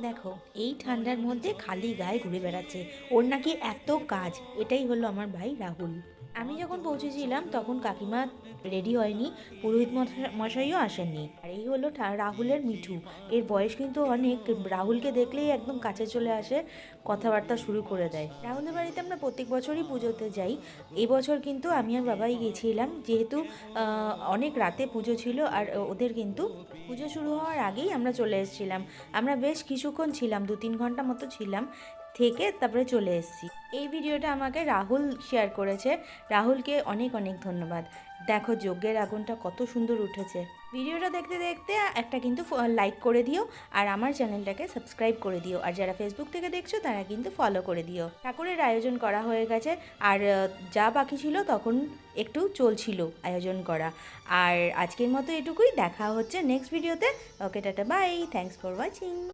দেখো, এই ঠান্ডার মধ্যে খালি গায়ে ঘুরে বেড়াচ্ছে, ওর নাকি এত কাজ। এটাই হলো আমার ভাই রাহুল। আমি যখন পৌঁছেছিলাম তখন কাকিমা রেডি হয়নি, পুরোহিত মশাইও আসেননি। আর এই হলো রাহুলের মিঠু। এর বয়স কিন্তু অনেক। রাহুলকে দেখলেই একদম কাছে চলে আসে, কথাবার্তা শুরু করে দেয়। রাহুলের বাড়িতে আমরা প্রত্যেক বছরই পুজোতে যাই। এবছর কিন্তু আমি আর বাবাই গেছিলাম, যেহেতু অনেক রাতে পুজো ছিল। আর ওদের কিন্তু পুজো শুরু হওয়ার আগেই আমরা চলে এসেছিলাম। আমরা বেশ কিছুক্ষণ ছিলাম, 2-3 ঘন্টা মতো ছিলাম, থেকে তারপরে চলে এসেছি। এই ভিডিওটা আমাকে রাহুল শেয়ার করেছে। রাহুলকে অনেক অনেক ধন্যবাদ। দেখো যজ্ঞের আগুনটা কত সুন্দর উঠেছে। ভিডিওটা দেখতে দেখতে একটা কিন্তু লাইক করে দিও, আর আমার চ্যানেলটাকে সাবস্ক্রাইব করে দিও। আর যারা ফেসবুক থেকে দেখছো তারা কিন্তু ফলো করে দিও। ঠাকুরের আয়োজন করা হয়ে গেছে, আর যা বাকি ছিল তখন একটু চলছিল আয়োজন করা। আর আজকের মতো এটুকুই, দেখা হচ্ছে নেক্সট ভিডিওতে। Okay, tata, bye, thanks for watching.